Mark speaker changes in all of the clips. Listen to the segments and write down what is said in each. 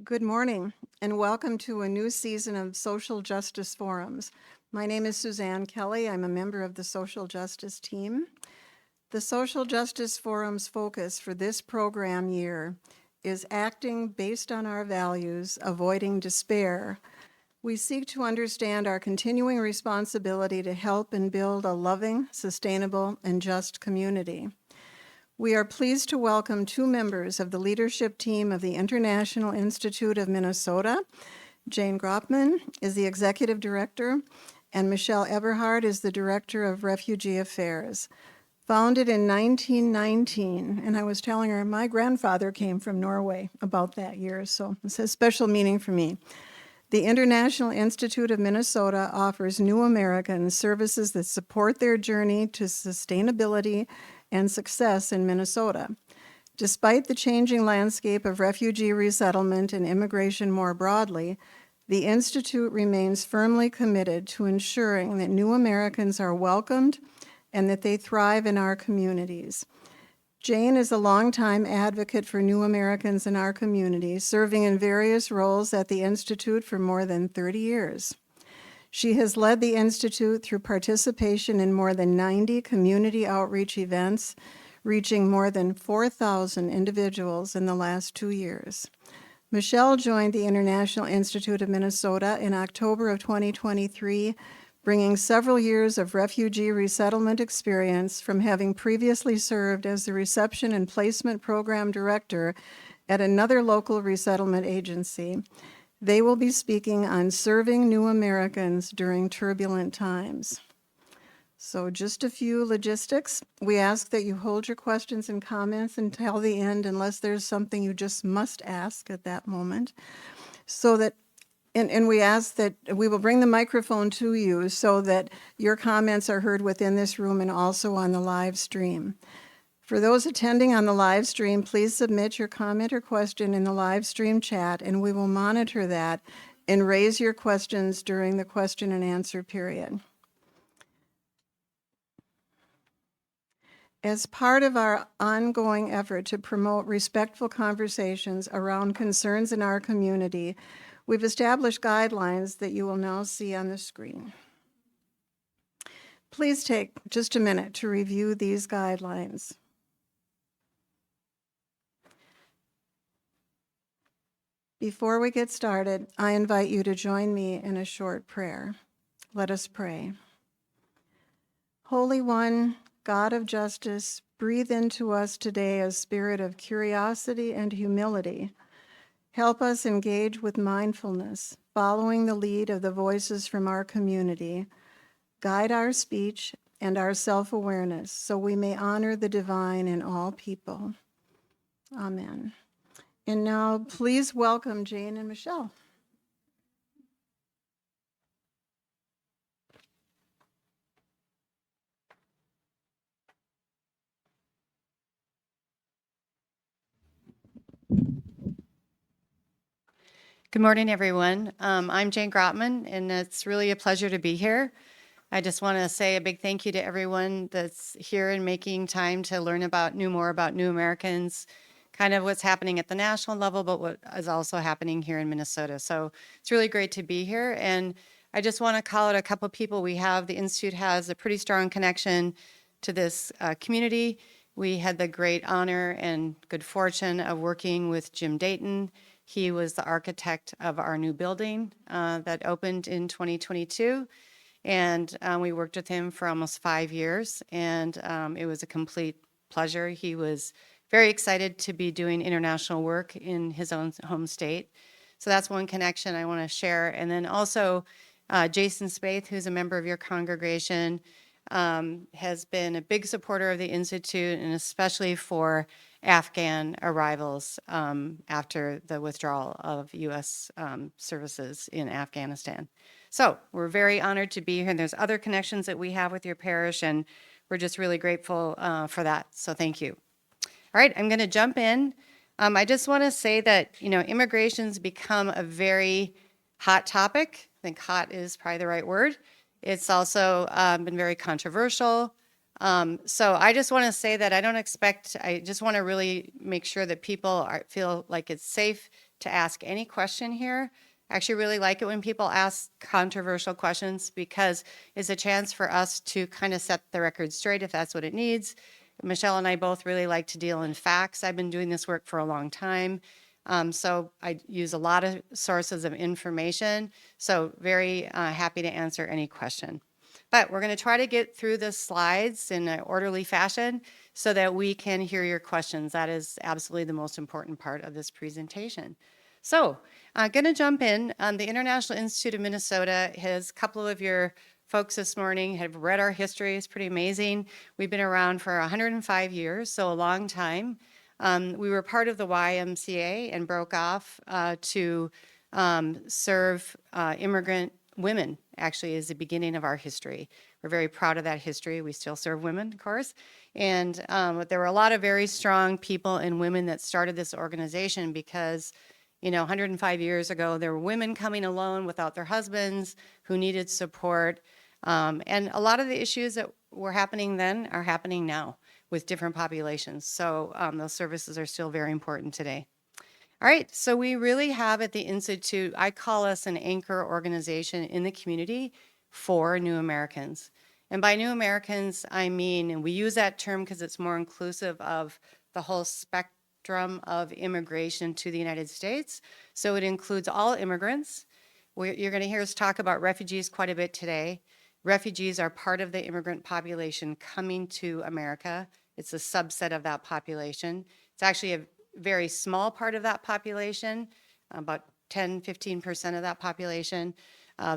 Speaker 1: Good morning, and welcome to a new season of Social Justice Forums. My name is Suzanne Kelly. I'm a member of the Social Justice team. The Social Justice Forum's focus for this program year is acting based on our values, avoiding despair. We seek to understand our continuing responsibility to help and build a loving, sustainable, and just community. We are pleased to welcome two members of the leadership team of the International Institute of Minnesota. Jane Graupman is the executive director, and Michelle Eberhard is the director of Refugee Affairs. Founded in 1919, and I was telling her my grandfather came from Norway about that year, so this has special meaning for me. The International Institute of Minnesota offers new Americans services that support their journey to sustainability and success in Minnesota. Despite the changing landscape of refugee resettlement and immigration more broadly, the Institute remains firmly committed to ensuring that new Americans are welcomed and that they thrive in our communities. Jane is a longtime advocate for new Americans in our community, serving in various roles at the Institute for more than 30 years. She has led the Institute through participation in more than 90 community outreach events, reaching more than 4,000 individuals in the last 2 years. Michelle joined the International Institute of Minnesota in October of 2023, bringing several years of refugee resettlement experience from having previously served as the Reception and Placement Program Director at another local resettlement agency. They will be speaking on serving new Americans during turbulent times. So just a few logistics. We ask that you hold your questions and comments until the end unless there's something you just must ask at that moment. So that, and we ask that we will bring the microphone to you so that your comments are heard within this room and also on the live stream. For those attending on the live stream, please submit your comment or question in the live stream chat, and we will monitor that and raise your questions during the question and answer period. As part of our ongoing effort to promote respectful conversations around concerns in our community, we've established guidelines that you will now see on the screen. Please take just a minute to review these guidelines. Before we get started, I invite you to join me in a short prayer. Let us pray. Holy One, God of justice, breathe into us today a spirit of curiosity and humility. Help us engage with mindfulness, following the lead of the voices from our community. Guide our speech and our self-awareness so we may honor the divine in all people. Amen. And now, please welcome Jane and Michelle.
Speaker 2: Good morning, everyone. I'm Jane Graupman, and it's really a pleasure to be here. I just want to say a big thank you to everyone that's here and making time to learn more about new Americans, kind of what's happening at the national level, but what is also happening here in Minnesota. So it's really great to be here. And I just want to call out a couple of people. The Institute has a pretty strong connection to this community. We had the great honor and good fortune of working with Jim Dayton. He was the architect of our new building that opened in 2022. And we worked with him for almost 5 years, and it was a complete pleasure. He was very excited to be doing international work in his own home state. So that's one connection I want to share. And then also Jason Spaeth, who's a member of your congregation, has been a big supporter of the Institute, and especially for Afghan arrivals after the withdrawal of U.S. services in Afghanistan. So we're very honored to be here, and there's other connections that we have with your parish, and we're just really grateful for that. So thank you. All right, I'm going to jump in. I just want to say that, immigration's become a very hot topic. I think hot is probably the right word. It's also been very controversial. So I just want to say that I just want to really make sure that people feel like it's safe to ask any question here. I actually really like it when people ask controversial questions because it's a chance for us to kind of set the record straight if that's what it needs. Michelle and I both really like to deal in facts. I've been doing this work for a long time. So I use a lot of sources of information. So very happy to answer any question. But we're going to try to get through the slides in an orderly fashion so that we can hear your questions. That is absolutely the most important part of this presentation. So I'm going to jump in. The International Institute of Minnesota has a couple of your folks this morning have read our history. It's pretty amazing. We've been around for 105 years, so a long time. We were part of the YMCA and broke off to serve immigrant women, actually, is the beginning of our history. We're very proud of that history. We still serve women, of course. And there were a lot of very strong people and women that started this organization because 105 years ago, there were women coming alone without their husbands who needed support. And a lot of the issues that were happening then are happening now with different populations. So those services are still very important today. All right, so we really have at the Institute, I call us an anchor organization in the community for new Americans. And by new Americans, I mean, and we use that term because it's more inclusive of the whole spectrum of immigration to the United States. So it includes all immigrants. You're going to hear us talk about refugees quite a bit today. Refugees are part of the immigrant population coming to America. It's a subset of that population. It's actually a very small part of that population, about 10-15% of that population,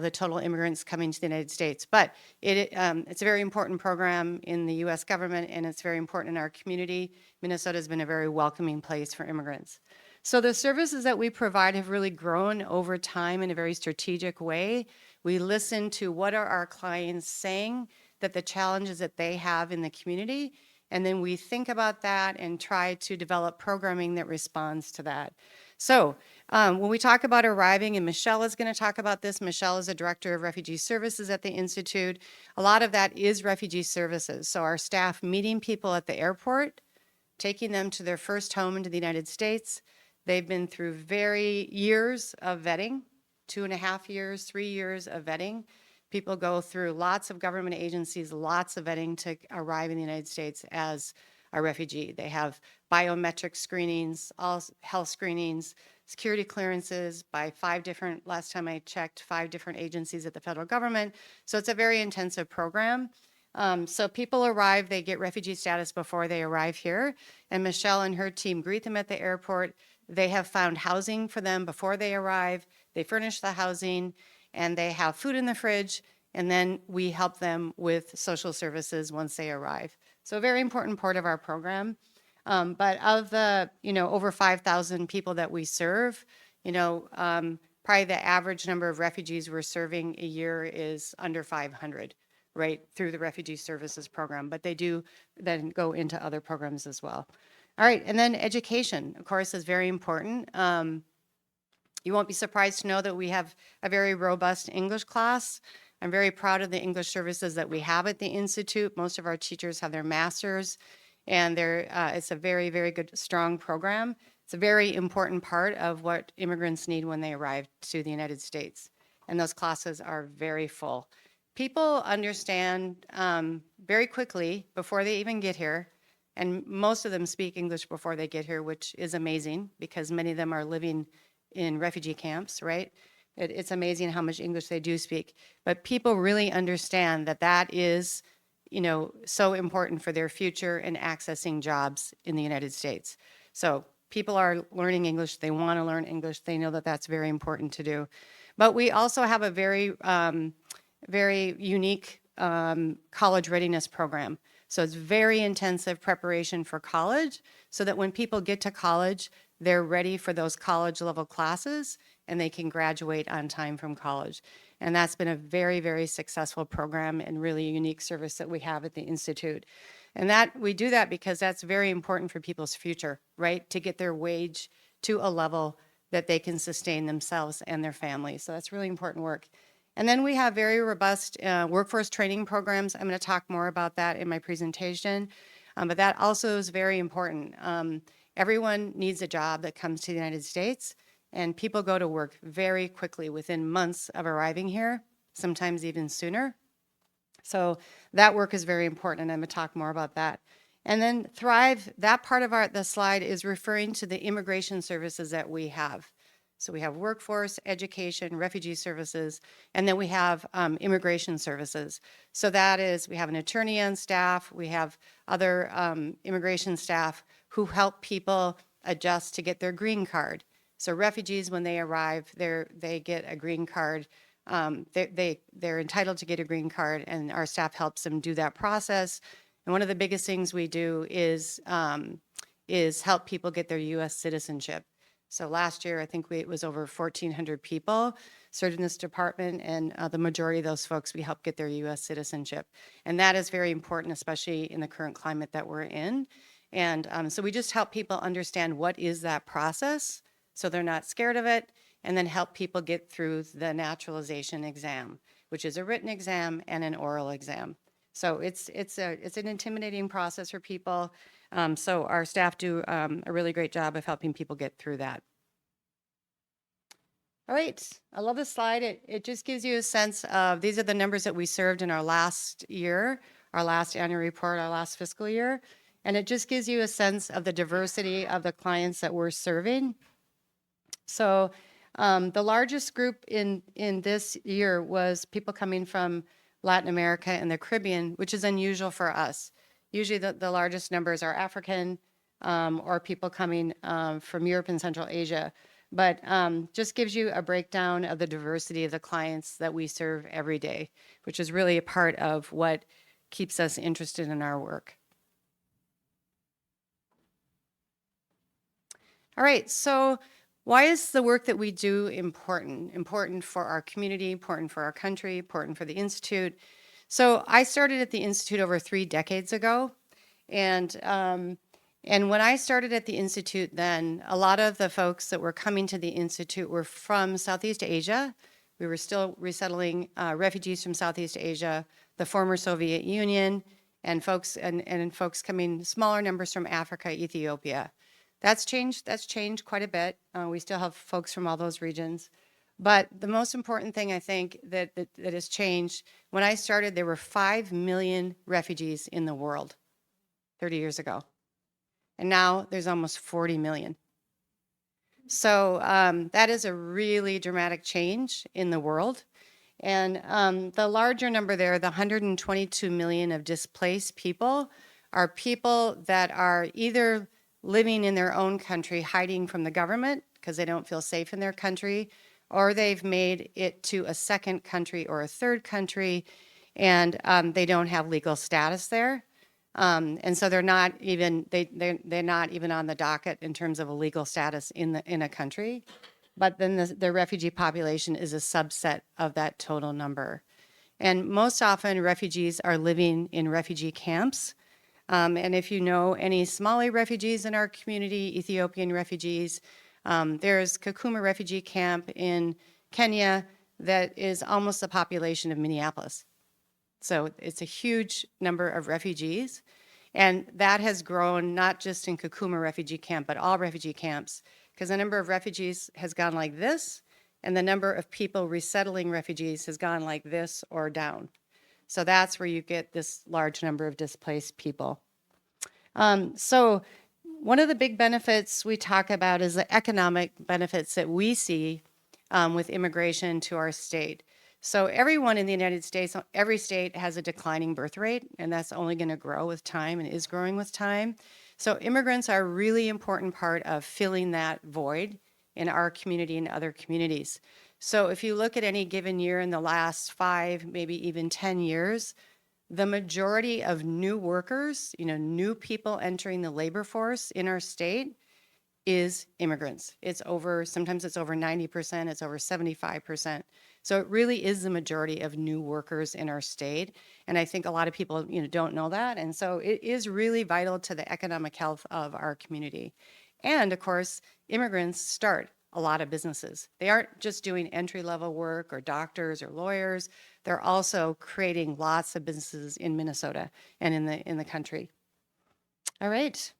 Speaker 2: the total immigrants coming to the United States. But it's a very important program in the U.S. government, and it's very important in our community. Minnesota has been a very welcoming place for immigrants. So the services that we provide have really grown over time in a very strategic way. We listen to what are our clients saying, that the challenges that they have in the community, and then we think about that and try to develop programming that responds to that. So when we talk about arriving, and Michelle is going to talk about this, Michelle is a director of refugee services at the Institute. A lot of that is refugee services. So our staff meeting people at the airport, taking them to their first home into the United States. They've been through years of vetting, 2.5 years, 3 years of vetting. People go through lots of government agencies, lots of vetting to arrive in the United States as a refugee. They have biometric screenings, all health screenings, security clearances by last time I checked, 5 different agencies at the federal government. So it's a very intensive program. So people arrive, they get refugee status before they arrive here, and Michelle and her team greet them at the airport. They have found housing for them before they arrive. They furnish the housing, and they have food in the fridge, and then we help them with social services once they arrive. So a very important part of our program. But of the, over 5,000 people that we serve, probably the average number of refugees we're serving a year is under 500, right, through the Refugee Services Program. But they do then go into other programs as well. All right, and then education, of course, is very important. You won't be surprised to know that we have a very robust English class. I'm very proud of the English services that we have at the Institute. Most of our teachers have their masters, and it's a very, very good, strong program. It's a very important part of what immigrants need when they arrive to the United States. And those classes are very full. People understand very quickly before they even get here, and most of them speak English before they get here, which is amazing because many of them are living in refugee camps, right? It's amazing how much English they do speak. But people really understand that that is, so important for their future and accessing jobs in the United States. So people are learning English. They want to learn English. They know that that's very important to do. But we also have a very, very unique college readiness program. So it's very intensive preparation for college so that when people get to college, they're ready for those college level classes and they can graduate on time from college. And that's been a very, very successful program and really a unique service that we have at the Institute. And that we do that because that's very important for people's future, right? To get their wage to a level that they can sustain themselves and their families. So that's really important work. And then we have very robust workforce training programs. I'm going to talk more about that in my presentation, but that also is very important. Everyone needs a job that comes to the United States, And people go to work very quickly within months of arriving here, sometimes even sooner. So that work is very important, and I'm going to talk more about that. And then Thrive, that part of the slide is referring to the immigration services that we have. So we have workforce, education, refugee services, and then we have immigration services. So that is, we have an attorney on staff, we have other immigration staff who help people adjust to get their green card. So refugees, when they arrive, they get a green card. They're entitled to get a green card, and our staff helps them do that process. And one of the biggest things we do is help people get their U.S. citizenship. So last year, I think it was over 1,400 people served in this department, and the majority of those folks we help get their U.S. citizenship. And that is very important, especially in the current climate that we're in. And so we just help people understand what is that process so they're not scared of it, and then help people get through the naturalization exam, which is a written exam and an oral exam. So it's an intimidating process for people. So our staff do a really great job of helping people get through that. All right, I love this slide. It just gives you a sense of, these are the numbers that we served in our last year, our last annual report, our last fiscal year. And it just gives you a sense of the diversity of the clients that we're serving. So the largest group in this year was people coming from Latin America and the Caribbean, which is unusual for us. Usually the largest numbers are African or people coming from Europe and Central Asia. But just gives you a breakdown of the diversity of the clients that we serve every day, which is really a part of what keeps us interested in our work. All right, so why is the work that we do important? Important for our community, important for our country, important for the Institute. So I started at the Institute over 3 decades ago. And when I started at the Institute then, a lot of the folks that were coming to the Institute were from Southeast Asia. We were still resettling refugees from Southeast Asia, the former Soviet Union, and folks coming, smaller numbers from Africa, Ethiopia. That's changed quite a bit. We still have folks from all those regions. But the most important thing I think that has changed, when I started, there were 5 million refugees in the world 30 years ago. And now there's almost 40 million. So that is a really dramatic change in the world. And the larger number there, the 122 million of displaced people, are people that are either living in their own country, hiding from the government because they don't feel safe in their country, or they've made it to a second country or a third country, and they don't have legal status there. And so they're not even on the docket in terms of a legal status in a country. But then the refugee population is a subset of that total number. And most often refugees are living in refugee camps. And if you know any Somali refugees in our community, Ethiopian refugees, there's Kakuma refugee camp in Kenya that is almost the population of Minneapolis. So it's a huge number of refugees. And that has grown not just in Kakuma refugee camp, but all refugee camps, because the number of refugees has gone like this, and the number of people resettling refugees has gone like this or down. So that's where you get this large number of displaced people. So one of the big benefits we talk about is the economic benefits that we see with immigration to our state. So everyone in the United States, every state has a declining birth rate, and that's only going to grow with time and is growing with time. So immigrants are a really important part of filling that void in our community and other communities. So if you look at any given year in the last 5, maybe even 10 years, the majority of new workers, new people entering the labor force in our state is immigrants. Sometimes it's over 90%, it's over 75%. So it really is the majority of new workers in our state. And I think a lot of people, don't know that. And so it is really vital to the economic health of our community. And of course, immigrants start a lot of businesses. They aren't just doing entry-level work or doctors or lawyers. They're also creating lots of businesses in Minnesota and in the country. All right.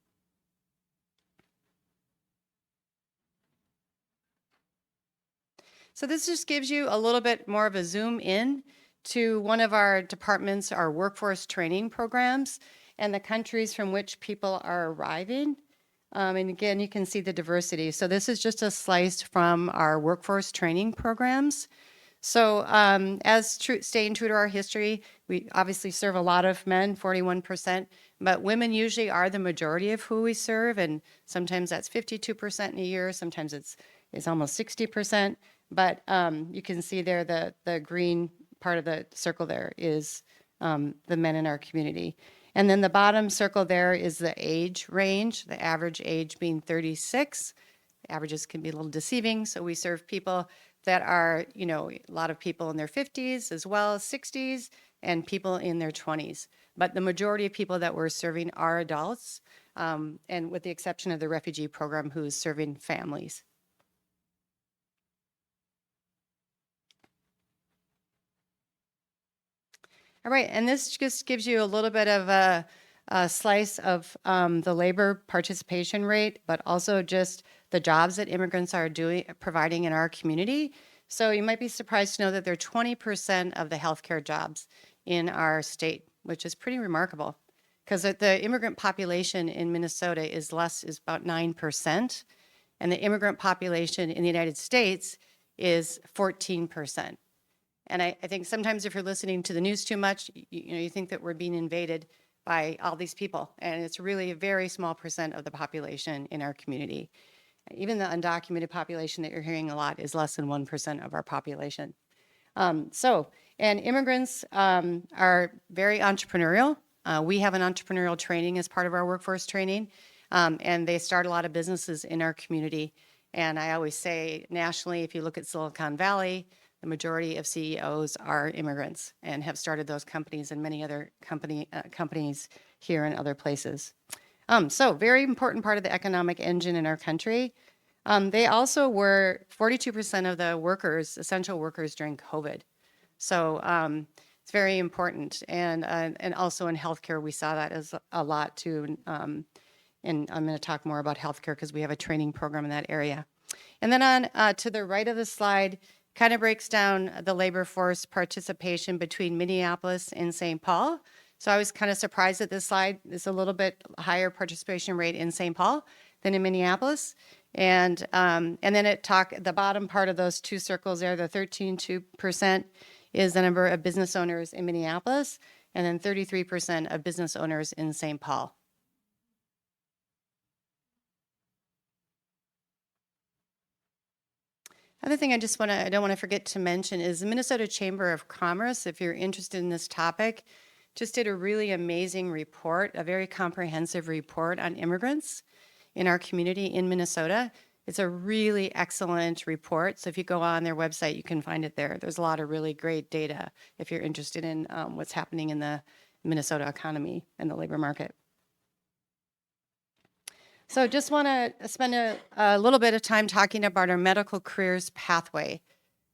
Speaker 2: So this just gives you a little bit more of a zoom in to one of our departments, our workforce training programs, and the countries from which people are arriving. And again, you can see the diversity. So this is just a slice from our workforce training programs. So staying true to our history, we obviously serve a lot of men, 41%, but women usually are the majority of who we serve, and sometimes that's 52% in a year, sometimes it's almost 60%, but you can see there the green part of the circle there is the men in our community. And then the bottom circle there is the age range, the average age being 36. Averages can be a little deceiving, so we serve people that are, a lot of people in their 50s as well as 60s and people in their 20s. But the majority of people that we're serving are adults, and with the exception of the refugee program who's serving families. All right, and this just gives you a little bit of a slice of the labor participation rate, but also just the jobs that immigrants are providing in our community. So you might be surprised to know that there are 20% of the healthcare jobs in our state, which is pretty remarkable because the immigrant population in Minnesota is about 9%, and the immigrant population in the United States is 14%. And I think sometimes if you're listening to the news too much, you think that we're being invaded by all these people. And it's really a very small percent of the population in our community. Even the undocumented population that you're hearing a lot is less than 1% of our population. And immigrants are very entrepreneurial. We have an entrepreneurial training as part of our workforce training, and they start a lot of businesses in our community. And I always say nationally, if you look at Silicon Valley, the majority of CEOs are immigrants and have started those companies and many other companies here and other places. So very important part of the economic engine in our country. They also were 42% of the workers, essential workers during COVID. So it's very important. And also in healthcare, we saw that as a lot too. And I'm going to talk more about healthcare because we have a training program in that area. And then on to the right of the slide, kind of breaks down the labor force participation between Minneapolis and St. Paul. So I was kind of surprised that this slide is a little bit higher participation rate in St. Paul than in Minneapolis. And then the bottom part of those two circles there, the 13.2% is the number of business owners in Minneapolis, and then 33% of business owners in St. Paul. Other thing I don't want to forget to mention is the Minnesota Chamber of Commerce, if you're interested in this topic, just did a really amazing report, a very comprehensive report on immigrants in our community in Minnesota. It's a really excellent report. So if you go on their website, you can find it there. There's a lot of really great data if you're interested in what's happening in the Minnesota economy and the labor market. So just want to spend a little bit of time talking about our medical careers pathway.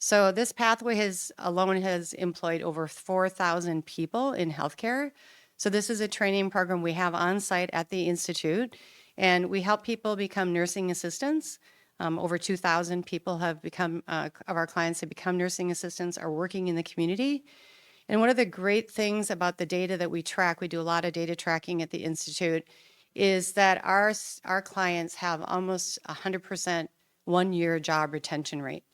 Speaker 2: So this pathway alone has employed over 4,000 people in healthcare. So this is a training program we have on site at the Institute, and we help people become nursing assistants. Over 2,000 people have become, of our clients have become nursing assistants, are working in the community. And one of the great things about the data that we track, we do a lot of data tracking at the Institute, is that our clients have almost 100% one-year job retention rate,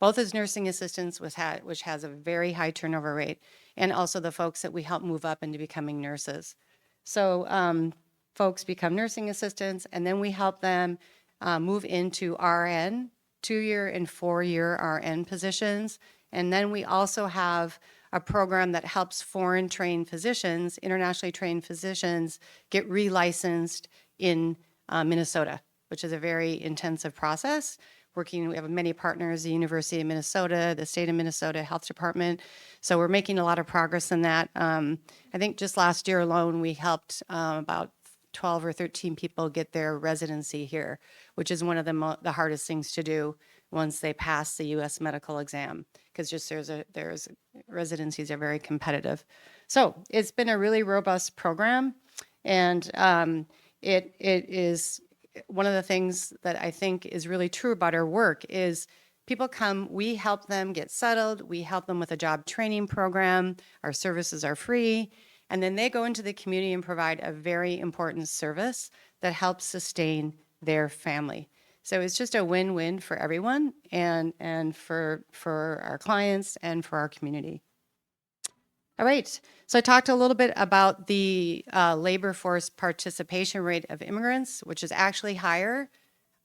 Speaker 2: both as nursing assistants, which has a very high turnover rate, and also the folks that we help move up into becoming nurses. So folks become nursing assistants, and then we help them move into RN, 2-year and 4-year RN positions. And then we also have a program that helps foreign trained physicians, internationally trained physicians, get relicensed in Minnesota, which is a very intensive process. We have many partners, the University of Minnesota, the state of Minnesota Health Department. So we're making a lot of progress in that. I think just last year alone, we helped about 12 or 13 people get their residency here, which is one of the hardest things to do once they pass the U.S. medical exam, because just there's residencies are very competitive. So it's been a really robust program, and it is one of the things that I think is really true about our work is people come, we help them get settled, we help them with a job training program, our services are free, and then they go into the community and provide a very important service that helps sustain their family. So it's just a win-win for everyone and for our clients and for our community. All right, so I talked a little bit about the labor force participation rate of immigrants, which is actually higher.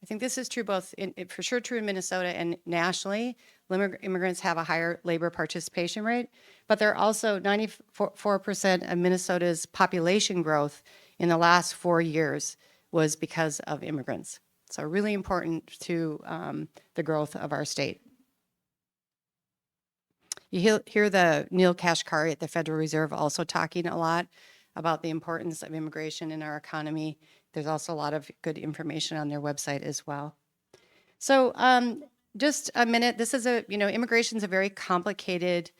Speaker 2: I think this is true both, for sure true in Minnesota and nationally. Immigrants have a higher labor participation rate, but they're also 94% of Minnesota's population growth in the last 4 years was because of immigrants. So really important to the growth of our state. You hear the Neil Kashkari at the Federal Reserve also talking a lot about the importance of immigration in our economy. There's also a lot of good information on their website as well. So just a minute, this is immigration is a very complicated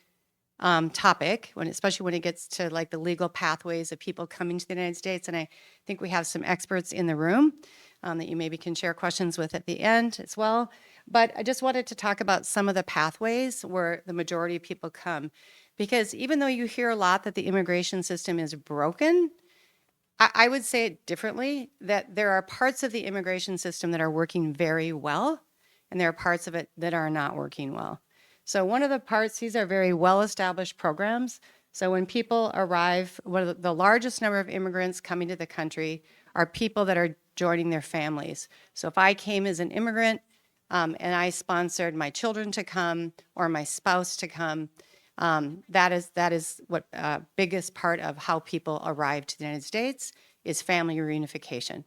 Speaker 2: topic, especially when it gets to like the legal pathways of people coming to the United States. And I think we have some experts in the room that you maybe can share questions with at the end as well. But I just wanted to talk about some of the pathways where the majority of people come. Because even though you hear a lot that the immigration system is broken, I would say it differently, that there are parts of the immigration system that are working very well, and there are parts of it that are not working well. So one of the parts, these are very well-established programs. So when people arrive, one of the largest number of immigrants coming to the country are people that are joining their families. So if I came as an immigrant and I sponsored my children to come or my spouse to come, that is what biggest part of how people arrive to the United States is family reunification.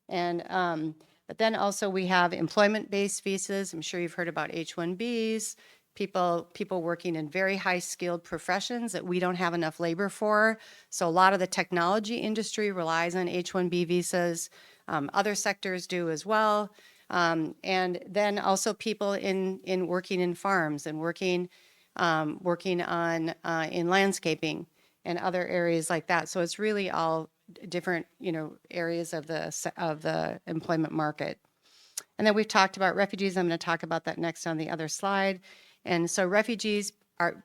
Speaker 2: And but then also we have employment-based visas. I'm sure you've heard about H-1Bs, people working in very high-skilled professions that we don't have enough labor for. So a lot of the technology industry relies on H-1B visas. Other sectors do as well. And then also people in working in farms and working on in landscaping and other areas like that. So it's really all different, areas of the employment market. And then we've talked about refugees. I'm going to talk about that next on the other slide. And so refugees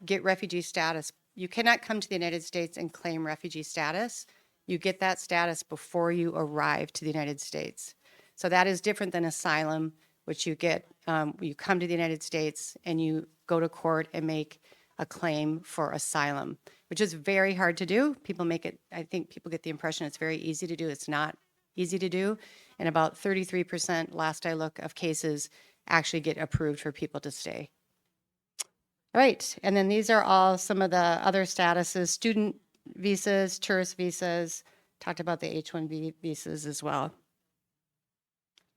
Speaker 2: get refugee status. You cannot come to the United States and claim refugee status. You get that status before you arrive to the United States. So that is different than asylum, which you get, you come to the United States and you go to court and make a claim for asylum, which is very hard to do. I think people get the impression it's very easy to do. It's not easy to do. And about 33%, last I look, of cases actually get approved for people to stay. All right, and then these are all some of the other statuses: student visas, tourist visas, talked about the H-1B visas as well.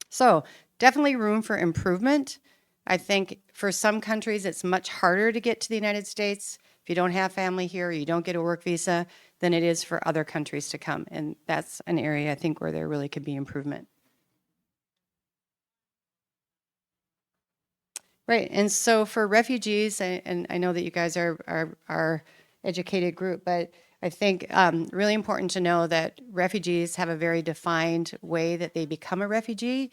Speaker 2: So definitely room for improvement. I think for some countries, it's much harder to get to the United States if you don't have family here, or you don't get a work visa, than it is for other countries to come. And that's an area I think where there really could be improvement. Right, and so for refugees, and I know that you guys are educated group, but I think really important to know that refugees have a very defined way that they become a refugee.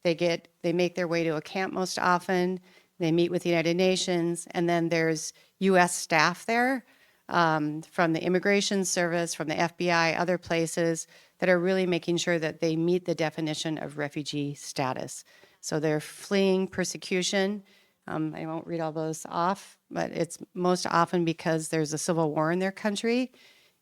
Speaker 2: They make their way to a camp most often. They meet with the United Nations, and then there's U.S. staff there from the Immigration Service, from the FBI, other places that are really making sure that they meet the definition of refugee status. So they're fleeing persecution. I won't read all those off, but it's most often because there's a civil war in their country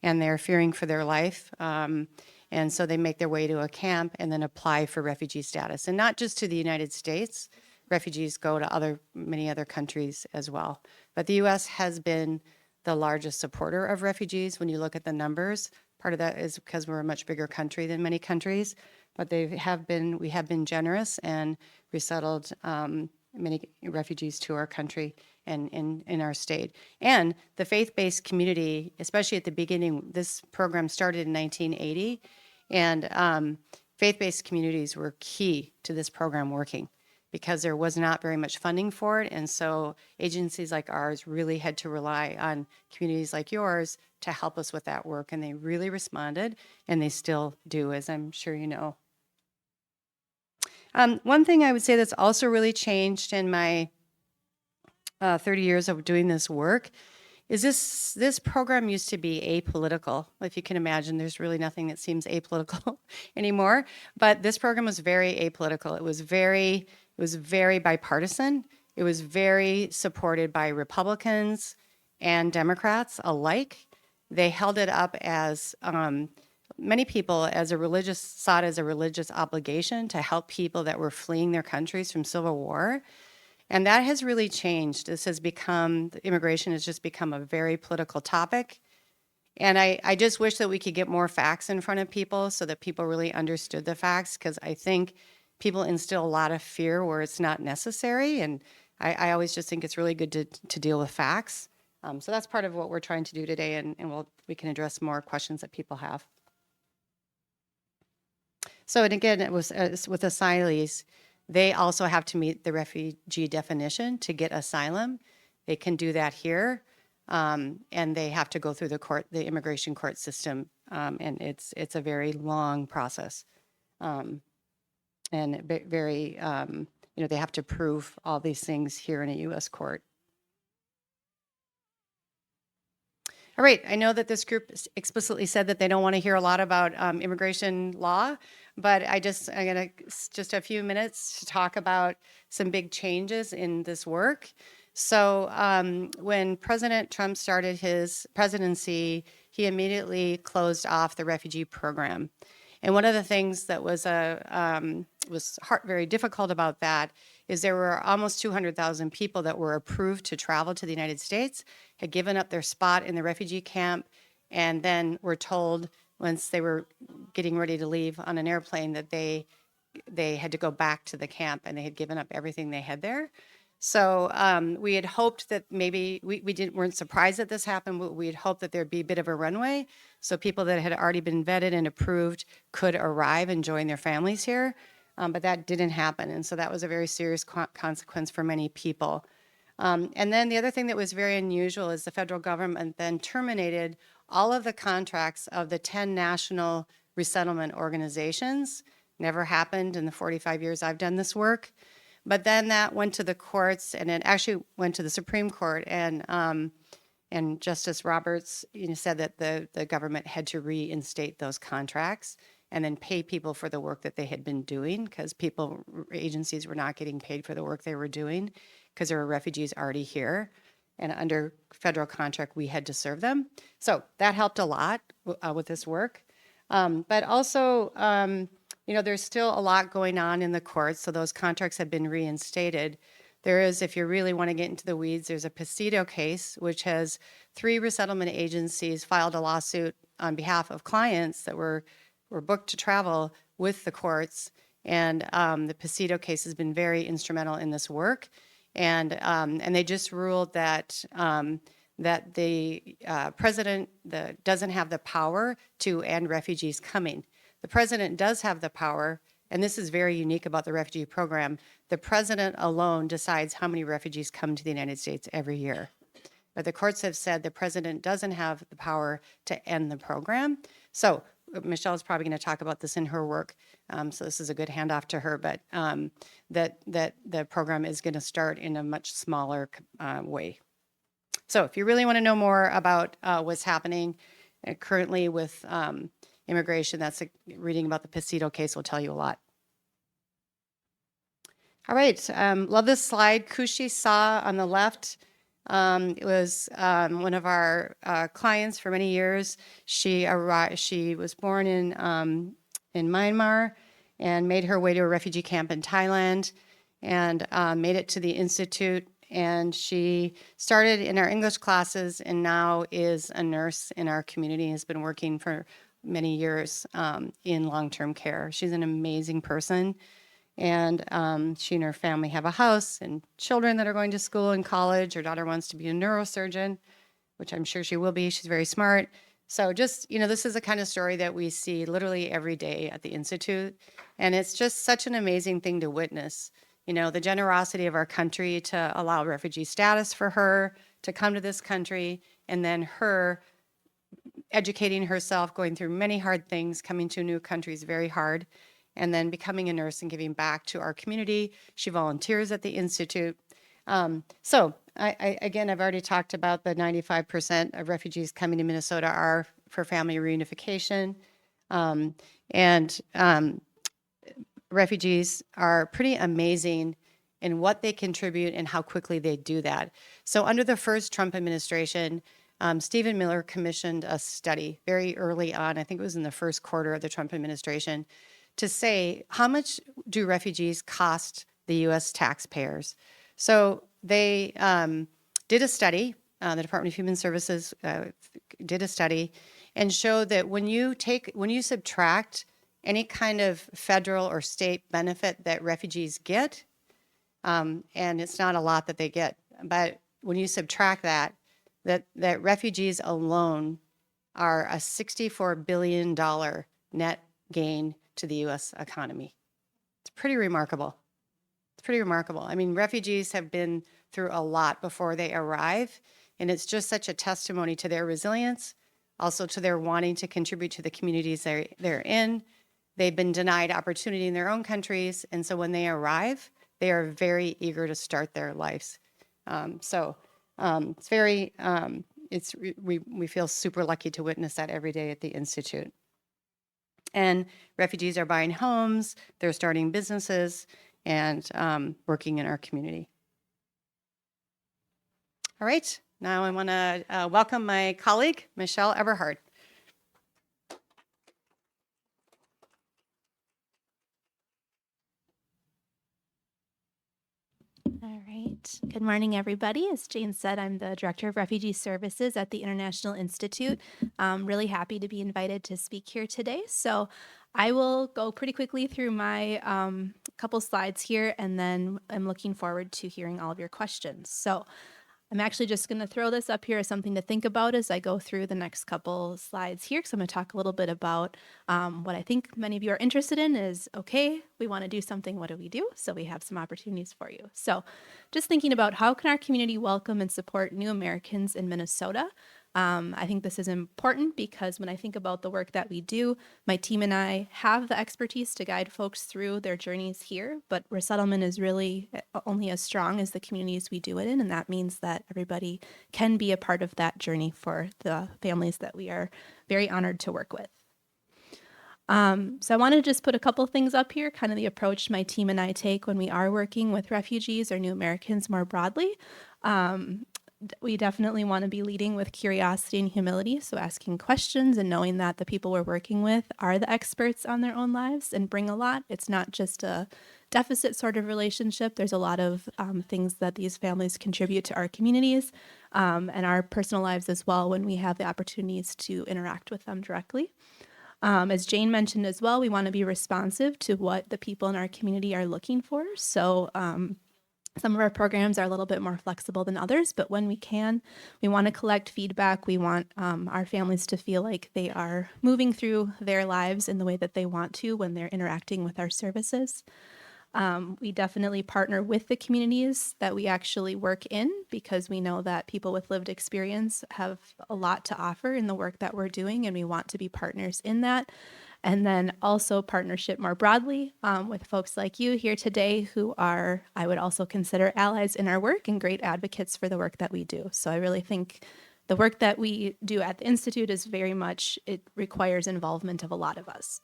Speaker 2: and they're fearing for their life. And so they make their way to a camp and then apply for refugee status. And not just to the United States, refugees go to many other countries as well. But the U.S. has been the largest supporter of refugees when you look at the numbers. Part of that is because we're a much bigger country than many countries, but we have been generous and resettled many refugees to our country and in our state. And the faith-based community, especially at the beginning, this program started in 1980, and faith-based communities were key to this program working because there was not very much funding for it. And so agencies like ours really had to rely on communities like yours to help us with that work. And they really responded, and they still do, as I'm sure you know. One thing I would say that's also really changed in my 30 years of doing this work is this program used to be apolitical. If you can imagine, there's really nothing that seems apolitical anymore. But this program was very apolitical. It was very bipartisan. It was very supported by Republicans and Democrats alike. They held it up as many people saw it as a religious obligation to help people that were fleeing their countries from civil war. And that has really changed. Immigration has just become a very political topic. And I just wish that we could get more facts in front of people so that people really understood the facts, because I think people instill a lot of fear where it's not necessary. And I always just think it's really good to deal with facts. So that's part of what we're trying to do today, and we can address more questions that people have. So, and again, it was with asylees, they also have to meet the refugee definition to get asylum. They can do that here, and they have to go through the immigration court system, and it's a very long process, and very, they have to prove all these things here in a U.S. court. All right, I know that this group explicitly said that they don't want to hear a lot about immigration law, but I'm going to just a few minutes to talk about some big changes in this work. So when President Trump started his presidency, he immediately closed off the refugee program. And one of the things that was very difficult about that is there were almost 200,000 people that were approved to travel to the United States, had given up their spot in the refugee camp, and then were told once they were getting ready to leave on an airplane that they had to go back to the camp, and they had given up everything they had there. So we had hoped that maybe we weren't surprised that this happened, but we had hoped that there'd be a bit of a runway so people that had already been vetted and approved could arrive and join their families here. But that didn't happen. And so that was a very serious consequence for many people. And then the other thing that was very unusual is the federal government then terminated all of the contracts of the 10 national resettlement organizations. Never happened in the 45 years I've done this work. But then that went to the courts, and it actually went to the Supreme Court. And Justice Roberts said that the government had to reinstate those contracts and then pay people for the work that they had been doing, because agencies were not getting paid for the work they were doing because there were refugees already here. And under federal contract, we had to serve them. So that helped a lot with this work. But also, there's still a lot going on in the courts. So those contracts have been reinstated. There is, if you really want to get into the weeds, there's a Pasito case, which has 3 resettlement agencies filed a lawsuit on behalf of clients that were booked to travel with the courts. And the Pasito case has been very instrumental in this work. And they just ruled that the president doesn't have the power to end refugees coming. The president does have the power, and this is very unique about the refugee program. The president alone decides how many refugees come to the United States every year. But the courts have said the president doesn't have the power to end the program. So Michelle is probably going to talk about this in her work. So this is a good handoff to her, but that the program is going to start in a much smaller way. So if you really want to know more about what's happening currently with immigration, reading about the Pasito case will tell you a lot. All right, love this slide. Kushi Sa on the left. It was one of our clients for many years. She was born in Myanmar and made her way to a refugee camp in Thailand, and made it to the Institute. And she started in our English classes and now is a nurse in our community, has been working for many years in long-term care. She's an amazing person. And she and her family have a house and children that are going to school and college. Her daughter wants to be a neurosurgeon, which I'm sure she will be. She's very smart. So just, this is the kind of story that we see literally every day at the Institute. And it's just such an amazing thing to witness. The generosity of our country to allow refugee status for her to come to this country, and then her educating herself, going through many hard things. Coming to a new country is very hard. And then becoming a nurse and giving back to our community. She volunteers at the Institute. So again, I've already talked about the 95% of refugees coming to Minnesota are for family reunification. And refugees are pretty amazing in what they contribute and how quickly they do that. So under the first Trump administration, Stephen Miller commissioned a study very early on, I think it was in the first quarter of the Trump administration, to say how much do refugees cost the U.S. taxpayers. So they did a study, the Department of Human Services did a study and showed that when you subtract any kind of federal or state benefit that refugees get, and it's not a lot that they get, but when you subtract that refugees alone are a $64 billion net gain to the U.S. economy. It's pretty remarkable. It's pretty remarkable. I mean, refugees have been through a lot before they arrive, and it's just such a testimony to their resilience, also to their wanting to contribute to the communities they're in. They've been denied opportunity in their own countries, and so when they arrive, they are very eager to start their lives. It's very, we feel super lucky to witness that every day at the Institute. And refugees are buying homes, they're starting businesses, and working in our community. All right, now I want to welcome my colleague, Michelle Eberhard.
Speaker 3: All right. Good morning, everybody. As Jane said, I'm the Director of Refugee Services at the International Institute. I'm really happy to be invited to speak here today. So I will go pretty quickly through my couple slides here, and then I'm looking forward to hearing all of your questions. So I'm actually just going to throw this up here as something to think about as I go through the next couple slides here, because I'm going to talk a little bit about what I think many of you are interested in is, okay, we want to do something, what do we do? So we have some opportunities for you. So just thinking about how can our community welcome and support new Americans in Minnesota? I think this is important because when I think about the work that we do, my team and I have the expertise to guide folks through their journeys here, but resettlement is really only as strong as the communities we do it in, and that means that everybody can be a part of that journey for the families that we are very honored to work with. So I want to just put a couple things up here, kind of the approach my team and I take when we are working with refugees or new Americans more broadly. We definitely want to be leading with curiosity and humility, so asking questions and knowing that the people we're working with are the experts on their own lives and bring a lot. It's not just a deficit sort of relationship. There's a lot of things that these families contribute to our communities and our personal lives as well when we have the opportunities to interact with them directly. As Jane mentioned as well, we want to be responsive to what the people in our community are looking for. So some of our programs are a little bit more flexible than others, but when we can, we want to collect feedback. We want our families to feel like they are moving through their lives in the way that they want to when they're interacting with our services. We definitely partner with the communities that we actually work in because we know that people with lived experience have a lot to offer in the work that we're doing, and we want to be partners in that. And then also partnership more broadly with folks like you here today who are, I would also consider allies in our work and great advocates for the work that we do. So I really think the work that we do at the Institute is very much, it requires involvement of a lot of us.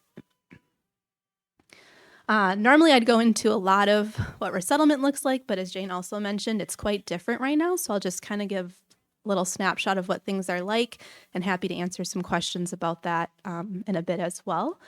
Speaker 3: Normally I'd go into a lot of what resettlement looks like, but as Jane also mentioned, it's quite different right now. So I'll just kind of give little snapshot of what things are like and happy to answer some questions about that in a bit as well.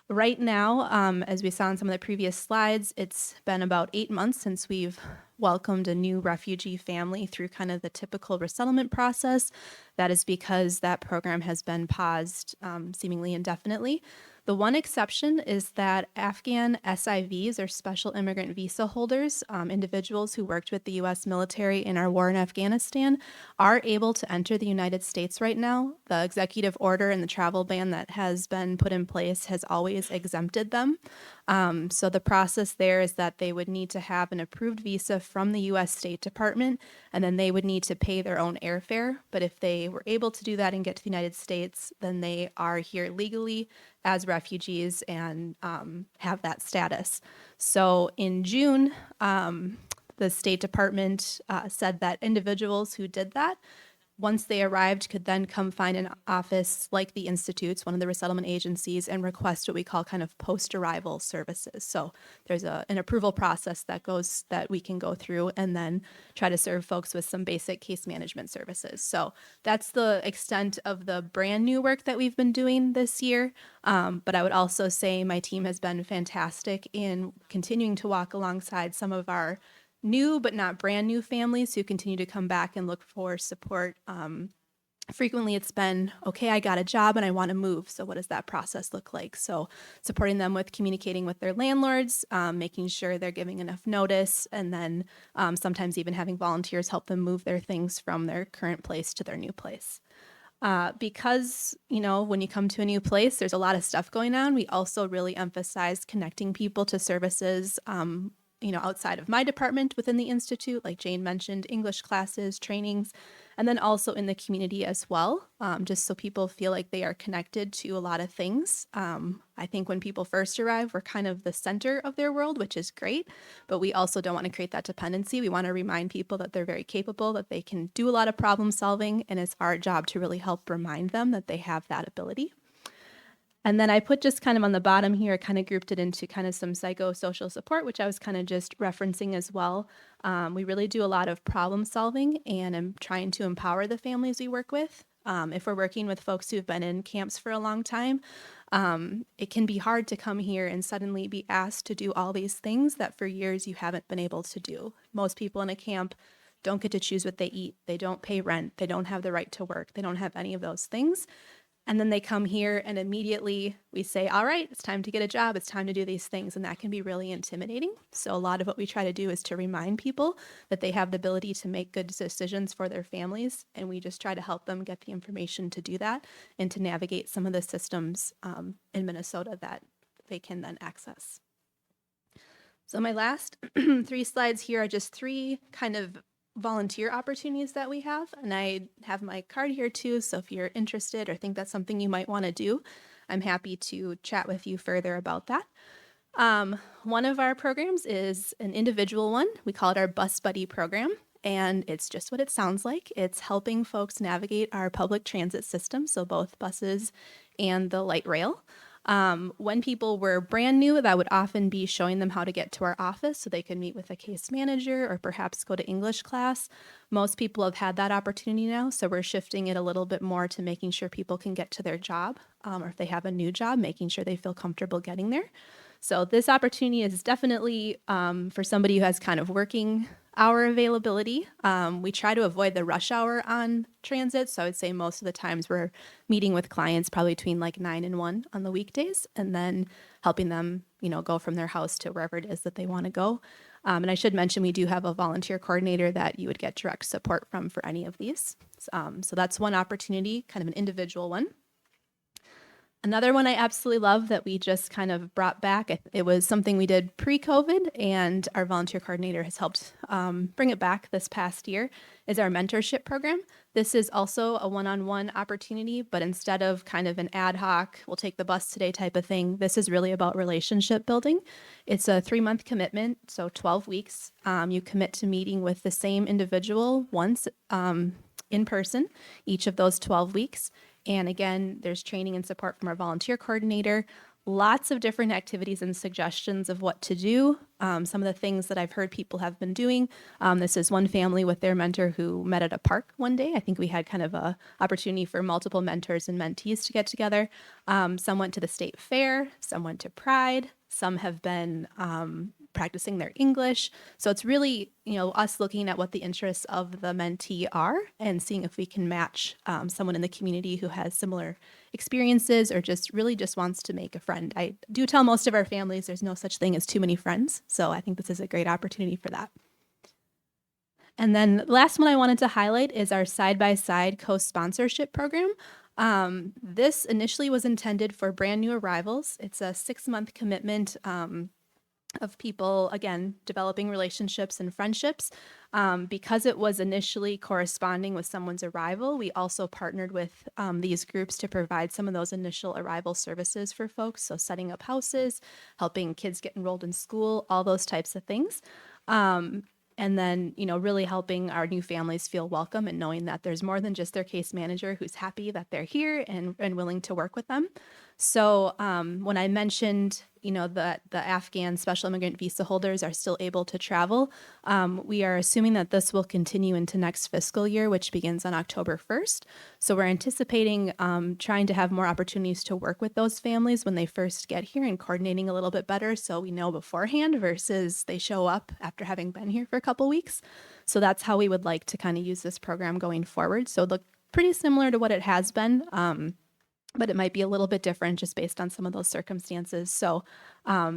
Speaker 3: Right now, as we saw in some of the previous slides, it's been about 8 months since we've welcomed a new refugee family through kind of the typical resettlement process. That is because that program has been paused seemingly indefinitely. The one exception is that Afghan SIVs, or special immigrant visa holders, individuals who worked with the U.S. military in our war in Afghanistan, are able to enter the United States right now. The executive order and the travel ban that has been put in place has always exempted them. So the process there is that they would need to have an approved visa from the U.S. State Department, and then they would need to pay their own airfare. But if they were able to do that and get to the United States, then they are here legally as refugees and have that status. So in June, the State Department said that individuals who did that, once they arrived, could then come find an office like the Institute's, one of the resettlement agencies, and request what we call kind of post-arrival services. So there's an approval process that we can go through and then try to serve folks with some basic case management services. So that's the extent of the brand new work that we've been doing this year. But I would also say my team has been fantastic in continuing to walk alongside some of our new but not brand new families who continue to come back and look for support. Frequently it's been, okay, I got a job and I want to move. So what does that process look like? So supporting them with communicating with their landlords, making sure they're giving enough notice, and then sometimes even having volunteers help them move their things from their current place to their new place. Because, when you come to a new place, there's a lot of stuff going on. We also really emphasize connecting people to services outside of my department within the Institute, like Jane mentioned, English classes, trainings, and then also in the community as well, just so people feel like they are connected to a lot of things. I think when people first arrive, we're kind of the center of their world, which is great, but we also don't want to create that dependency. We want to remind people that they're very capable, that they can do a lot of problem solving, and it's our job to really help remind them that they have that ability. And then I put just kind of on the bottom here, I kind of grouped it into kind of some psychosocial support, which I was kind of just referencing as well. We really do a lot of problem solving, and I'm trying to empower the families we work with. If we're working with folks who've been in camps for a long time, it can be hard to come here and suddenly be asked to do all these things that for years you haven't been able to do. Most people in a camp don't get to choose what they eat. They don't pay rent. They don't have the right to work. They don't have any of those things. And then they come here and immediately we say, all right, it's time to get a job. It's time to do these things. And that can be really intimidating. So a lot of what we try to do is to remind people that they have the ability to make good decisions for their families. And we just try to help them get the information to do that and to navigate some of the systems in Minnesota that they can then access. So my last 3 slides here are just 3 kind of volunteer opportunities that we have, and I have my card here too, so if you're interested or think that's something you might want to do, I'm happy to chat with you further about that. One of our programs is an individual one. We call it our Bus Buddy program, and it's just what it sounds like. It's helping folks navigate our public transit system, so both buses and the light rail. When people were brand new, that would often be showing them how to get to our office so they could meet with a case manager or perhaps go to English class. Most people have had that opportunity now, so we're shifting it a little bit more to making sure people can get to their job, or if they have a new job, making sure they feel comfortable getting there. So this opportunity is definitely for somebody who has kind of working hour availability. We try to avoid the rush hour on transit. So I would say most of the times we're meeting with clients probably between like 9 and 1 on the weekdays, and then helping them, go from their house to wherever it is that they want to go. And I should mention, we do have a volunteer coordinator that you would get direct support from for any of these. So that's one opportunity, kind of an individual one. Another one I absolutely love that we just kind of brought back, it was something we did pre-COVID, and our volunteer coordinator has helped bring it back this past year, is our mentorship program. This is also a one-on-one opportunity, but instead of kind of an ad hoc, we'll take the bus today type of thing, this is really about relationship building. It's a 3-month commitment, so 12 weeks. You commit to meeting with the same individual once in person, each of those 12 weeks. And again, there's training and support from our volunteer coordinator, lots of different activities and suggestions of what to do. Some of the things that I've heard people have been doing. This is one family with their mentor who met at a park one day. I think we had kind of a opportunity for multiple mentors and mentees to get together. Some went to the state fair, some went to Pride, some have been practicing their English. So it's really, us looking at what the interests of the mentee are and seeing if we can match someone in the community who has similar experiences or just really just wants to make a friend. I do tell most of our families there's no such thing as too many friends. So I think this is a great opportunity for that. And then the last one I wanted to highlight is our side-by-side co-sponsorship program. This initially was intended for brand new arrivals. It's a 6-month commitment of people, again, developing relationships and friendships. Because it was initially corresponding with someone's arrival, we also partnered with these groups to provide some of those initial arrival services for folks. So setting up houses, helping kids get enrolled in school, all those types of things. And then, really helping our new families feel welcome and knowing that there's more than just their case manager who's happy that they're here and willing to work with them. So when I mentioned, that the Afghan special immigrant visa holders are still able to travel, we are assuming that this will continue into next fiscal year, which begins on October 1st. So we're anticipating trying to have more opportunities to work with those families when they first get here and coordinating a little bit better so we know beforehand versus they show up after having been here for a couple weeks. So that's how we would like to kind of use this program going forward. So look pretty similar to what it has been. But it might be a little bit different just based on some of those circumstances. So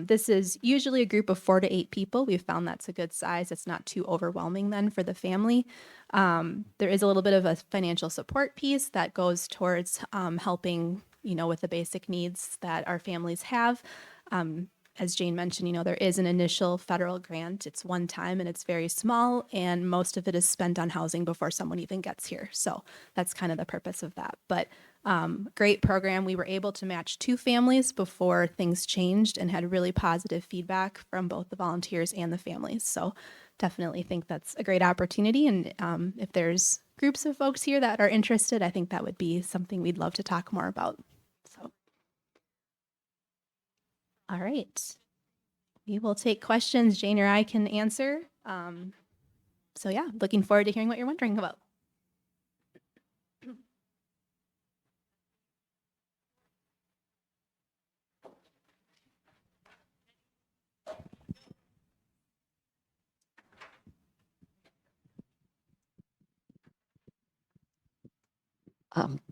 Speaker 3: this is usually a group of 4 to 8 people. We've found that's a good size. It's not too overwhelming then for the family. There is a little bit of a financial support piece that goes towards helping, with the basic needs that our families have. As Jane mentioned, there is an initial federal grant. It's one time and it's very small, and most of it is spent on housing before someone even gets here. So that's kind of the purpose of that. But great program. We were able to match 2 families before things changed and had really positive feedback from both the volunteers and the families. So definitely think that's a great opportunity. And if there's groups of folks here that are interested, I think that would be something we'd love to talk more about. So, all right. We will take questions Jane or I can answer. So yeah, looking forward to hearing what you're wondering about.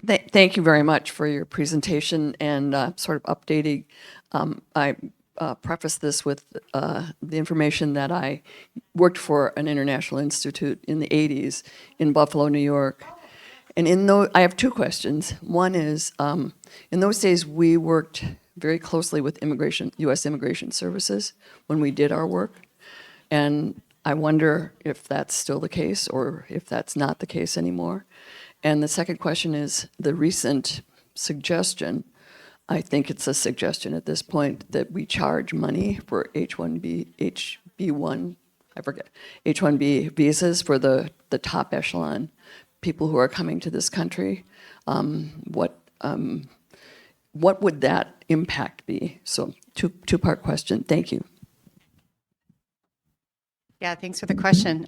Speaker 4: Thank you very much for your presentation and sort of updating. I preface this with the information that I worked for an international institute in the 80s in Buffalo, New York. And I have 2 questions. One is, in those days, we worked very closely with U.S. Immigration Services when we did our work. And I wonder if that's still the case or if that's not the case anymore. And the second question is the recent suggestion, I think it's a suggestion at this point, that we charge money for H1B visas for the top echelon people who are coming to this country. What would that impact be? So two-part question. Thank you.
Speaker 2: Yeah, thanks for the question.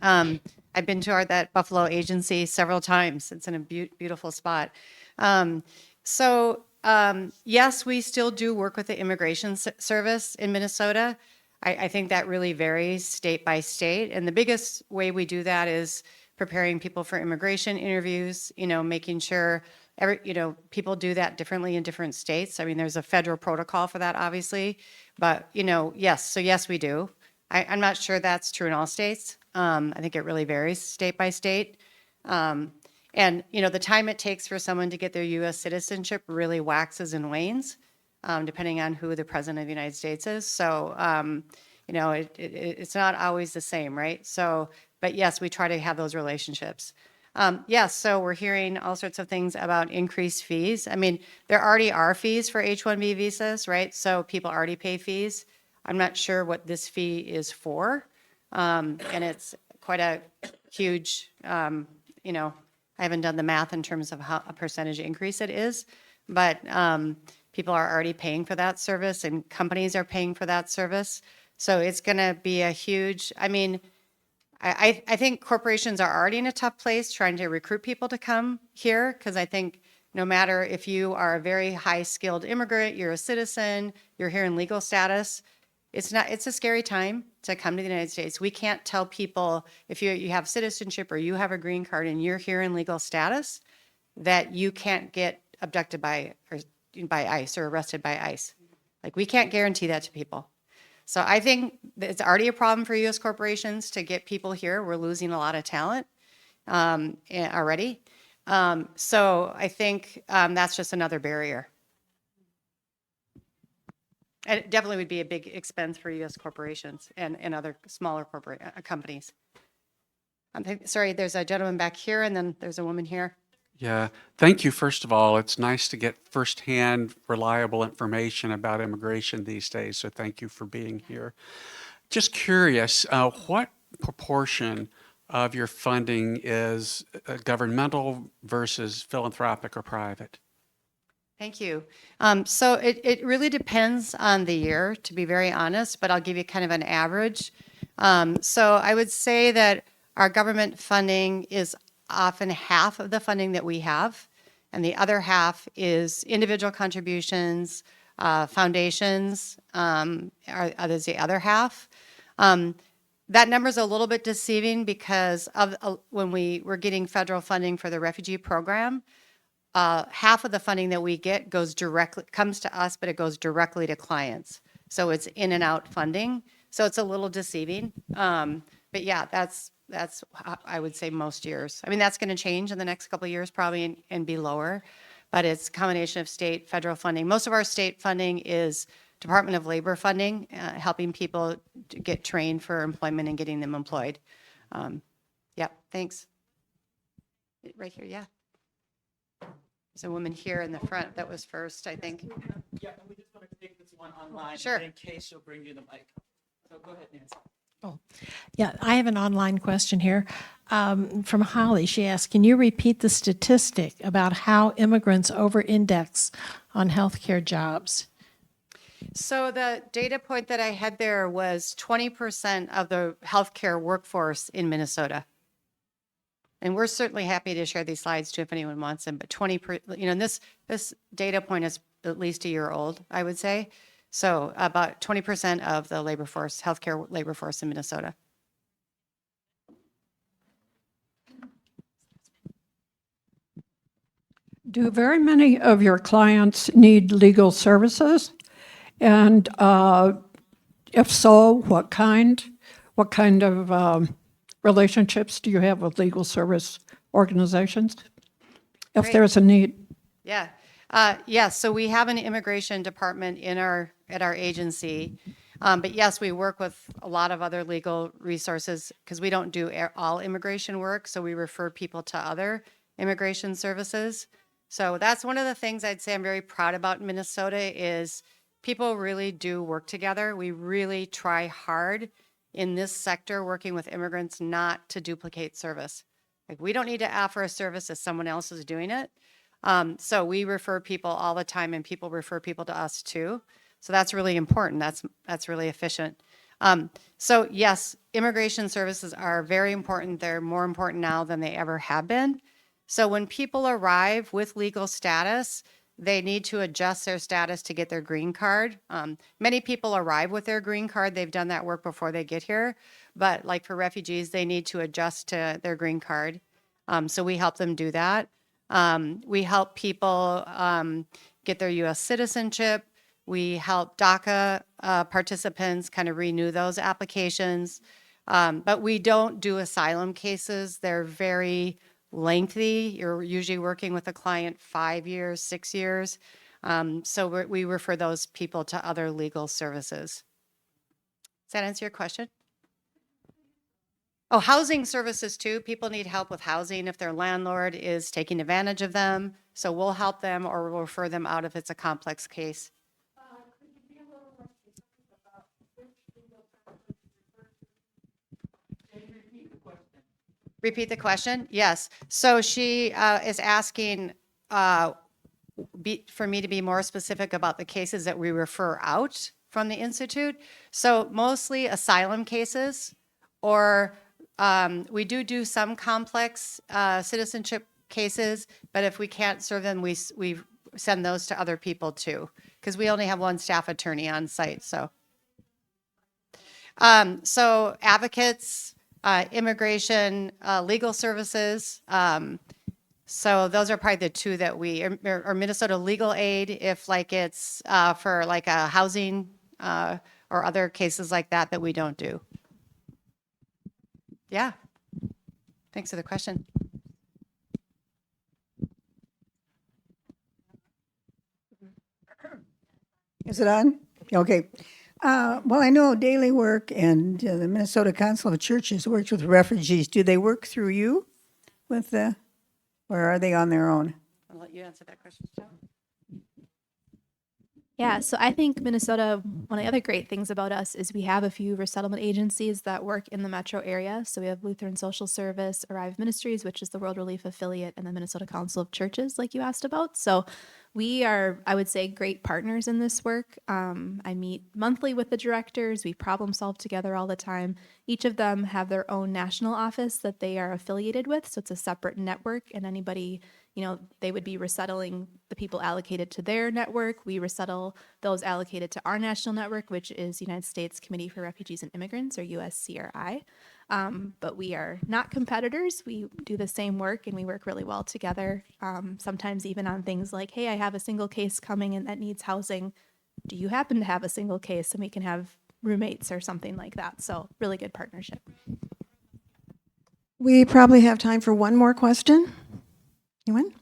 Speaker 2: I've been to that Buffalo agency several times. It's in a beautiful spot. Yes, we still do work with the Immigration Service in Minnesota. I think that really varies state by state. And the biggest way we do that is preparing people for immigration interviews, making sure people do that differently in different states. I mean, there's a federal protocol for that, obviously. But, yes, so yes, we do. I'm not sure that's true in all states. I think it really varies state by state. And, the time it takes for someone to get their U.S. citizenship really waxes and wanes, depending on who the president of the United States is. So, it's not always the same, right? So, but yes, we try to have those relationships. Yes, so we're hearing all sorts of things about increased fees. I mean, there already are fees for H-1B visas, right? So people already pay fees. I'm not sure what this fee is for. And it's quite a huge, I haven't done the math in terms of how a percentage increase it is, but people are already paying for that service and companies are paying for that service. So it's going to be a huge, I think corporations are already in a tough place trying to recruit people to come here, because I think no matter if you are a very high skilled immigrant, you're a citizen, you're here in legal status, it's a scary time to come to the United States. We can't tell people if you have citizenship or you have a green card and you're here in legal status that you can't get abducted by ICE or arrested by ICE. Like, we can't guarantee that to people. So I think it's already a problem for U.S. corporations to get people here. We're losing a lot of talent already. So I think that's just another barrier. And it definitely would be a big expense for U.S. corporations and other smaller corporate companies. Sorry, there's a gentleman back here, and then there's a woman here.
Speaker 5: Yeah, thank you. First of all, it's nice to get firsthand, reliable information about immigration these days. So thank you for being here. Just curious, what proportion of your funding is governmental versus philanthropic or private?
Speaker 2: Thank you. So it really depends on the year, to be very honest, but I'll give you kind of an average. So I would say that our government funding is often half of the funding that we have, and the other half is individual contributions, foundations, is the other half. That number is a little bit deceiving because of when we were getting federal funding for the refugee program, half of the funding that we get comes to us, but it goes directly to clients. So it's in and out funding. So it's a little deceiving. But yeah, that's how I would say most years. I mean, that's going to change in the next couple of years probably and be lower, but it's a combination of state, federal funding. Most of our state funding is Department of Labor funding, helping people to get trained for employment and getting them employed. Yep, thanks. Right here, yeah. There's a woman here in the front that was first, I think.
Speaker 6: Yeah, and we just want to take this one online.
Speaker 2: Sure.
Speaker 6: In case she'll bring you the mic. So go ahead, Nancy.
Speaker 7: Yeah, I have an online question here from Holly. She asked, can you repeat the statistic about how immigrants over-index on healthcare jobs?
Speaker 2: So the data point that I had there was 20% of the healthcare workforce in Minnesota. And we're certainly happy to share these slides too if anyone wants them, but this data point is at least a year old, I would say. So about 20% of the labor force, healthcare labor force in Minnesota.
Speaker 8: Do very many of your clients need legal services? And if so, what kind? What kind of relationships do you have with legal service organizations? If
Speaker 2: Great.
Speaker 8: there's a need.
Speaker 2: Yeah. Yes, so we have an immigration department at our agency. But yes, we work with a lot of other legal resources because we don't do all immigration work. So we refer people to other immigration services. So that's one of the things I'd say I'm very proud about in Minnesota is people really do work together. We really try hard in this sector working with immigrants not to duplicate service. Like we don't need to offer a service if someone else is doing it. So we refer people all the time and people refer people to us too. So that's really important. That's really efficient. So yes, immigration services are very important. They're more important now than they ever have been. So when people arrive with legal status, they need to adjust their status to get their green card. Many people arrive with their green card. They've done that work before they get here. But like for refugees, they need to adjust to their green card. So we help them do that. We help people get their U.S. citizenship. We help DACA participants kind of renew those applications. But we don't do asylum cases. They're very lengthy. You're usually working with a client 5 years, 6 years. So we refer those people to other legal services. Does that answer your question? Oh, housing services too. People need help with housing if their landlord is taking advantage of them. So we'll help them or we'll refer them out if it's a complex case. Repeat the question? Yes. So she is asking for me to be more specific about the cases that we refer out from the Institute. So mostly asylum cases, or we do some complex citizenship cases, but if we can't serve them, we send those to other people too, because we only have one staff attorney on site. So advocates, immigration, legal services. So those are probably the two that or Minnesota legal aid, if like it's for like a housing or other cases like that we don't do. Yeah. Thanks for the question.
Speaker 9: Is it on? Okay. Well, I know Daily Work and the Minnesota Council of Churches works with refugees. Do they work through you or are they on their own?
Speaker 2: I'll let you answer that question, Joe.
Speaker 3: Yeah, so I think Minnesota, one of the other great things about us is we have a few resettlement agencies that work in the metro area. So we have Lutheran Social Service, Arrive Ministries, which is the World Relief affiliate, and the Minnesota Council of Churches, like you asked about. So we are, I would say, great partners in this work. I meet monthly with the directors. We problem solve together all the time. Each of them have their own national office that they are affiliated with. So it's a separate network, and anybody, they would be resettling the people allocated to their network. We resettle those allocated to our national network, which is United States Committee for Refugees and Immigrants, or USCRI. But we are not competitors. We do the same work and we work really well together. Sometimes even on things like, hey, I have a single case coming and that needs housing. Do you happen to have a single case? And we can have roommates or something like that. So really good partnership.
Speaker 1: We probably have time for one more question. Anyone?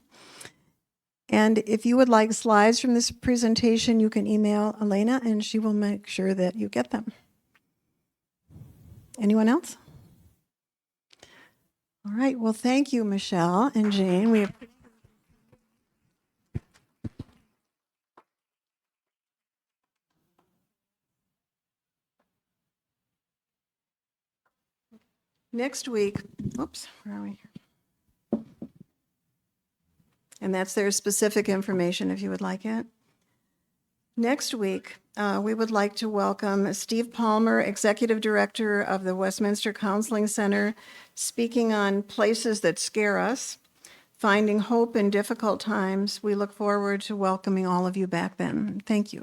Speaker 1: And if you would like slides from this presentation, you can email Elena and she will make sure that you get them. Anyone else? All right, well, thank you, Michelle and Jane. Next week, oops, where are we? And that's their specific information if you would like it. Next week, we would like to welcome Steve Palmer, Executive Director of the Westminster Counseling Center, speaking on places that scare us, finding hope in difficult times. We look forward to welcoming all of you back then. Thank you.